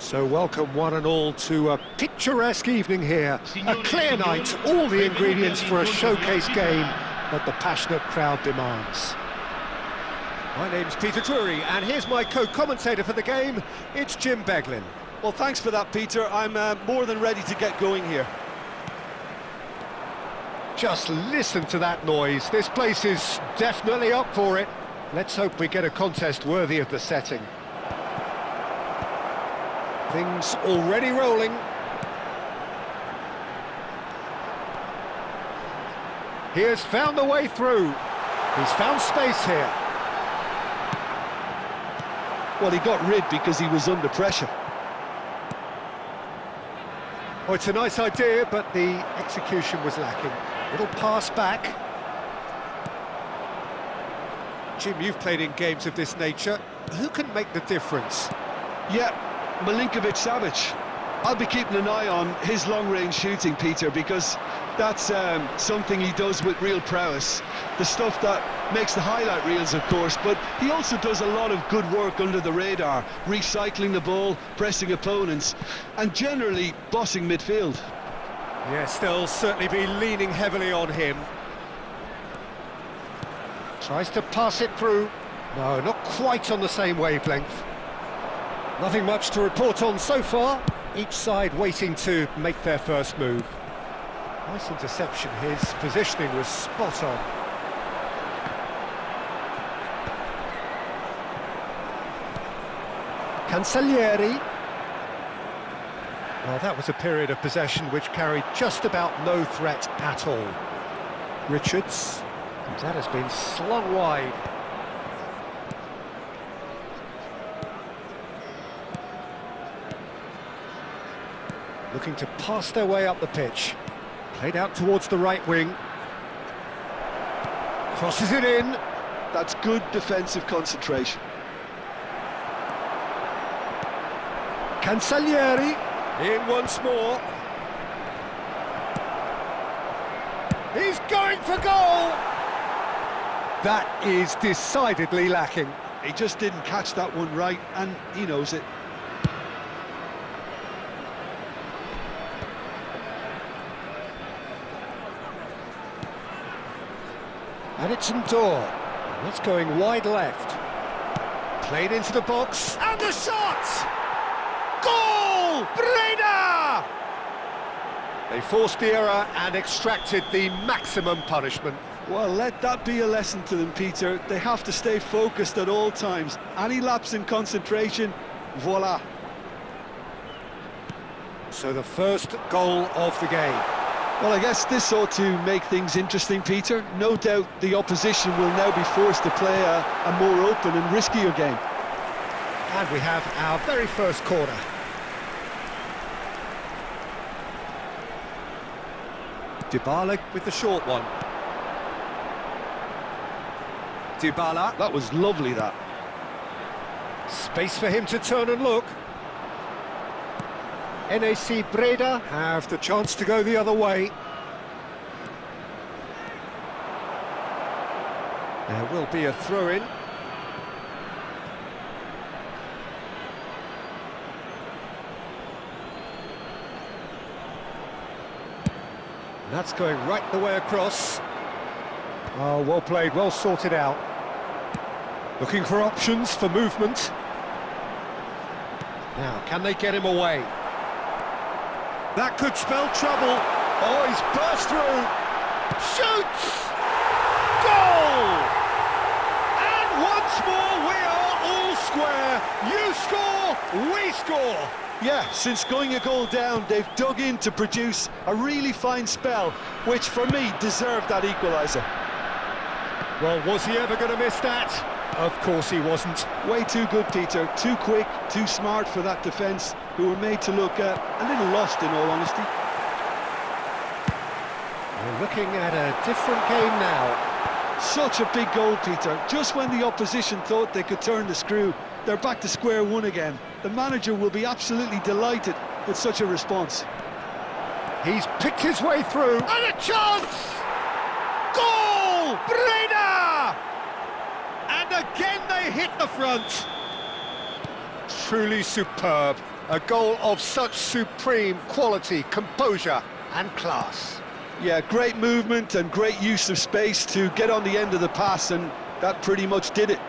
So welcome one and all to a picturesque evening here. A clear night, all the ingredients for a showcase game that the passionate crowd demands. My name's Peter Drury, and here's my co-commentator for the game, it's Jim Beglin. Well, thanks for that, Peter. I'm more than ready to get going here. Just listen to that noise. This place is definitely up for it. Let's hope we get a contest worthy of the setting. Things already rolling. He has found the way through. He's found space here. Well, he got rid because he was under pressure. Oh, it's a nice idea, but the execution was lacking. It'll pass back. Jim, you've played in games of this nature. Who can make the difference? Yeah, Milinkovic-Savic. I'll be keeping an eye on his long-range shooting, Peter, because that's something he does with real prowess. The stuff that makes the highlight reels, of course, but he also does a lot of good work under the radar, recycling the ball, pressing opponents, and generally bossing midfield. Yes, they'll certainly be leaning heavily on him. Tries to pass it through. No, not quite on the same wavelength. Nothing much to report on so far. Each side waiting to make their first move. Nice interception. His positioning was spot on. Cancellieri. Well, that was a period of possession which carried just about no threat at all. Richards. That has been slung wide. Looking to pass their way up the pitch. Played out towards the right wing. Crosses it in. That's good defensive concentration. Cancellieri. In once more. He's going for goal! That is decidedly lacking. He just didn't catch that one right, and he knows it. And it's Ndor. That's going wide left. Played into the box. And the shot! Goal! Breda! They forced the error and extracted the maximum punishment. Well, let that be a lesson to them, Peter. They have to stay focused at all times. Any lapse in concentration, voila. So the first goal of the game. Well, I guess this ought to make things interesting, Peter. No doubt the opposition will now be forced to play a more open and riskier game. And we have our very first corner. Dybala with the short one. Dybala. That was lovely, that. Space for him to turn and look. NAC Breda have the chance to go the other way. There will be a throw-in. That's going right the way across. Oh, well played, well sorted out. Looking for options for movement. Now, can they get him away? That could spell trouble. Oh, he's burst through. Shoots! Goal! And once more, we are all square. You score, we score. Yeah, since going a goal down, they've dug in to produce a really fine spell, which for me deserved that equaliser. Well, was he ever going to miss that? Of course he wasn't. Way too good, Peter. Too quick, too smart for that defence, who were made to look a little lost, in all honesty. We're looking at a different game now. Such a big goal, Peter. Just when the opposition thought they could turn the screw, they're back to square one again. The manager will be absolutely delighted with such a response. He's picked his way through. And a chance! Goal! Breda! And again they hit the front. Truly superb. A goal of such supreme quality, composure and class. Yeah, great movement and great use of space to get on the end of the pass, and that pretty much did it.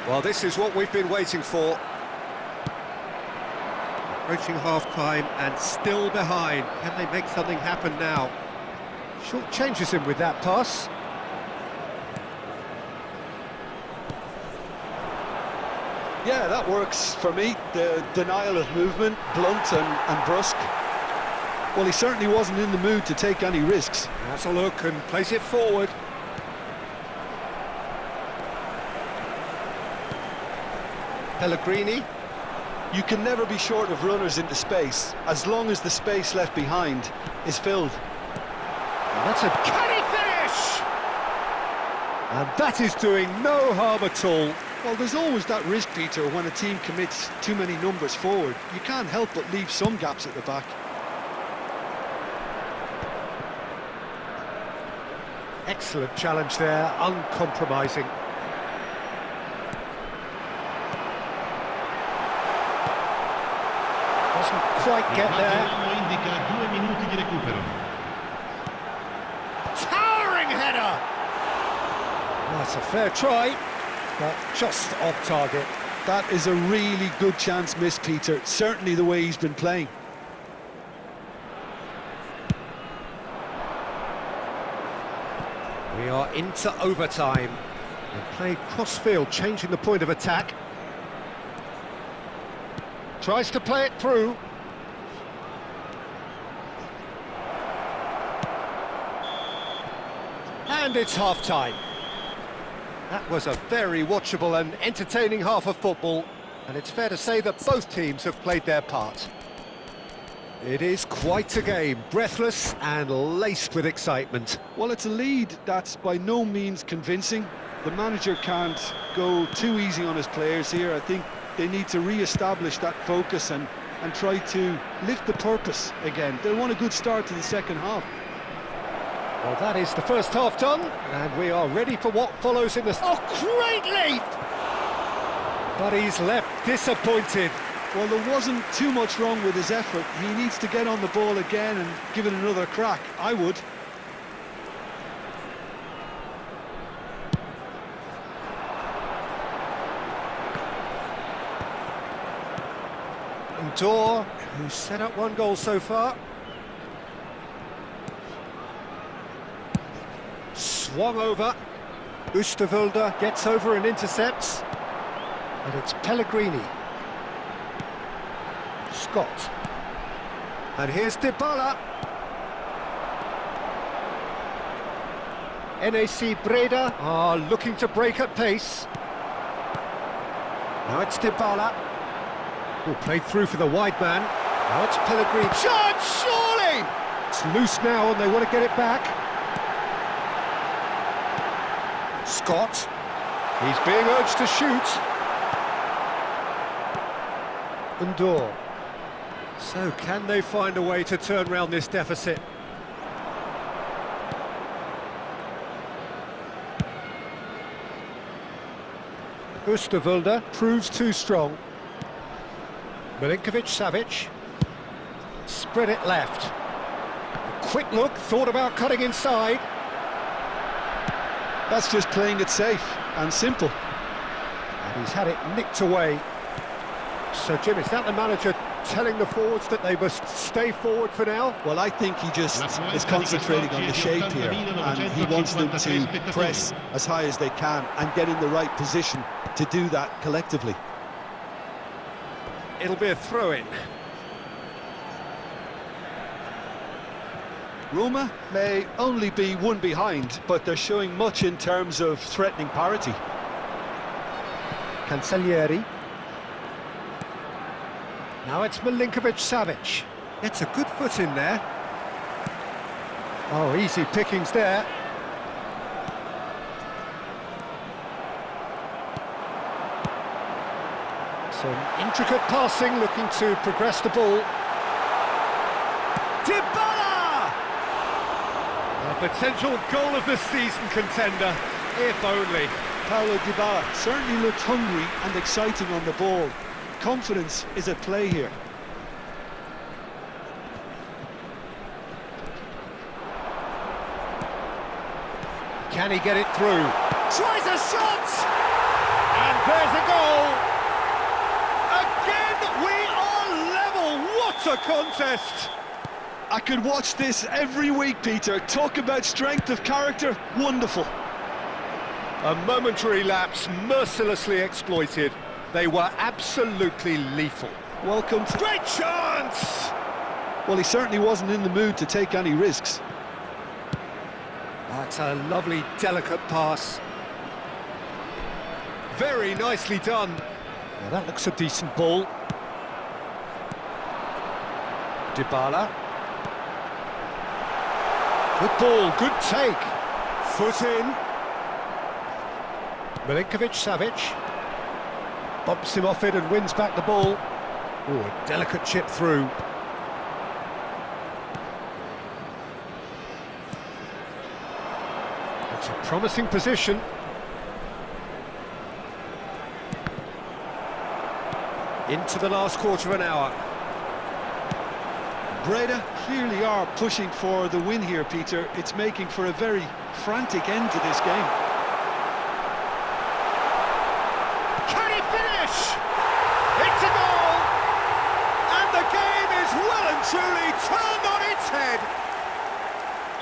Well, this is what we've been waiting for. Approaching half-time and still behind. Can they make something happen now? Short changes him with that pass. Yeah, that works for me. The denial of movement, blunt and brusque. Well, he certainly wasn't in the mood to take any risks. Has a look and plays it forward. Pellegrini. You can never be short of runners into space, as long as the space left behind is filled. And that's a canny finish! And that is doing no harm at all. Well, there's always that risk, Peter, when a team commits too many numbers forward. You can't help but leave some gaps at the back. Excellent challenge there, uncompromising. Doesn't quite get there. Towering header! That's a fair try, but just off target. That is a really good chance missed, Peter. Certainly the way he's been playing. We are into overtime. They play cross-field, changing the point of attack. Tries to play it through. And it's half-time. That was a very watchable and entertaining half of football, and it's fair to say that both teams have played their part. It is quite a game, breathless and laced with excitement. Well, it's a lead that's by no means convincing. The manager can't go too easy on his players here. I think they need to re-establish that focus and try to lift the purpose again. They want a good start to the second half. Well, that is the first half done, and we are ready for what follows in the... Oh, great leap! But he's left disappointed. Well, there wasn't too much wrong with his effort. He needs to get on the ball again and give it another crack. I would. Dor, who's set up one goal so far. Swung over. Oosterwolde gets over and intercepts. And it's Pellegrini. Scott. And here's Dybala. NAC Breda are looking to break at pace. Now it's Dybala. Who played through for the wide man. Now it's Pellegrini. Chance, surely! It's loose now and they want to get it back. Scott. He's being urged to shoot. Dor. So can they find a way to turn around this deficit? Oosterwolde proves too strong. Milinkovic-Savic. Spread it left. A quick look, thought about cutting inside. That's just playing it safe and simple. And he's had it nicked away. So, Jim, is that the manager telling the forwards that they must stay forward for now? Well, I think he just is concentrating on the shape here, and he wants them to press as high as they can and get in the right position to do that collectively. It'll be a throw-in. Roma may only be one behind, but they're showing much in terms of threatening parity. Cancellieri. Now it's Milinkovic-Savic. It's a good foot in there. Oh, easy pickings there. Some intricate passing, looking to progress the ball. Dybala! A potential goal of the season contender, if only. Paulo Dybala certainly looked hungry and exciting on the ball. confidence is at play here. Can he get it through? Tries a shot! And there's a goal! Again, we are level! What a contest! I could watch this every week, Peter. Talk about strength of character, wonderful. A momentary lapse, mercilessly exploited. They were absolutely lethal. Welcome to... Great chance! Well, he certainly wasn't in the mood to take any risks. That's a lovely, delicate pass. Very nicely done. Now that looks a decent ball. Dybala. Good ball, good take. Foot in. Milinkovic-Savic. Bumps him off it and wins back the ball. Oh, a delicate chip through. It's a promising position. Into the last quarter of an hour. Breda clearly are pushing for the win here, Peter. It's making for a very frantic end to this game. Can he finish? It's a goal! And the game is well and truly turned on its head.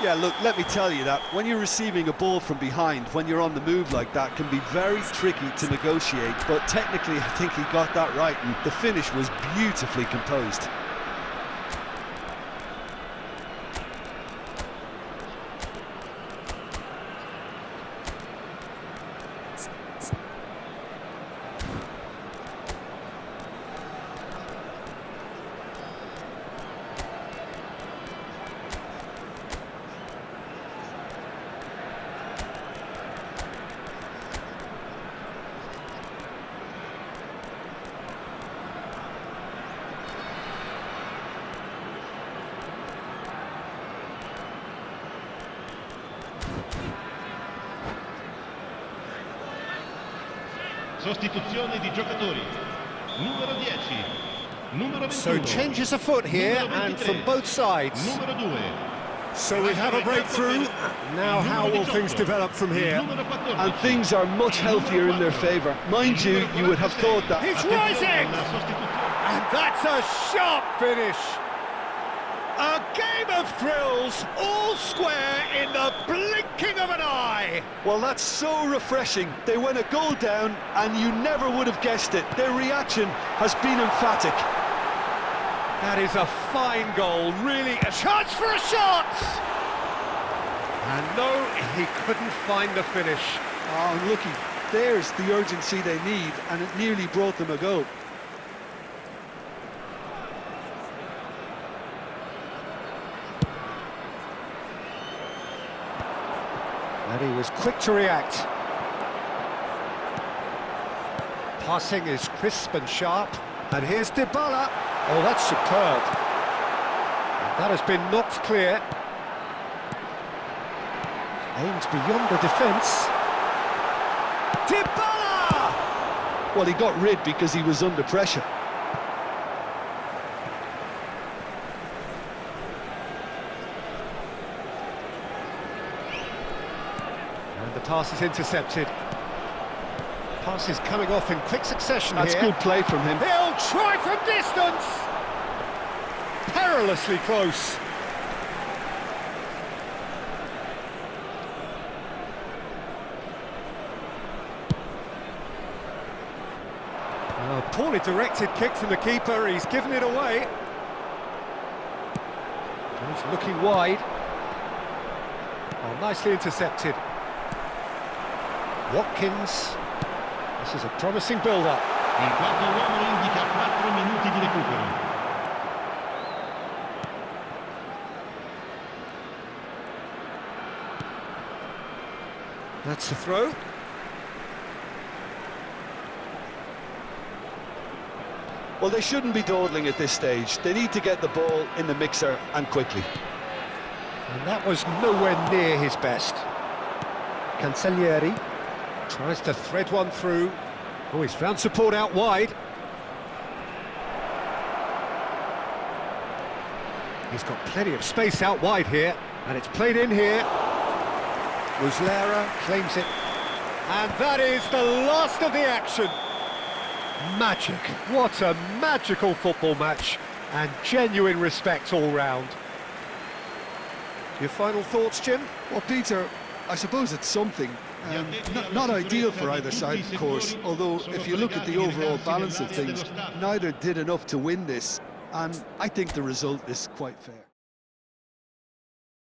Yeah, look, let me tell you that when you're receiving a ball from behind, when you're on the move like that, can be very tricky to negotiate. But technically, I think he got that right, and the finish was beautifully composed. Sostituzione di giocatori. Numero 10, numero 21. So changes afoot here and from both sides. Numero 2. So we have a breakthrough. Now how will things develop from here? And things are much healthier in their favour. Mind you, you would have thought that... He's rising! And that's a sharp finish. A game of thrills, all square in the blinking of an eye. Well, that's so refreshing. They went a goal down, and you never would have guessed it. Their reaction has been emphatic. That is a fine goal, really a chance for a shot! And no, he couldn't find the finish. Oh, and looky, there's the urgency they need, and it nearly brought them a goal. And he was quick to react. Passing is crisp and sharp. And here's Dybala. Oh, that's superb. And that has been knocked clear. Aimed beyond the defence. Dybala! Well, he got rid because he was under pressure. And the pass is intercepted. Pass is coming off in quick succession. That's here. good play from him. He'll try from distance! Perilously close. A poorly directed kick from the keeper, he's given it away. He's looking wide. Oh, nicely intercepted. Watkins. This is a promising build-up. Il quarto uomo indica 4 minuti di recupero. That's the throw. Well, they shouldn't be dawdling at this stage. They need to get the ball in the mixer, and quickly. And that was nowhere near his best. Cancellieri tries to thread one through. Oh, he's found support out wide. He's got plenty of space out wide here, and it's played in here. Muslera claims it, and that is the last of the action. Magic, what a magical football match, and genuine respect all round. Your final thoughts, Jim? Well, Peter, I suppose it's something. Not ideal for either side, of course, although if you look at the overall balance of things, neither did enough to win this, and I think the result is quite fair.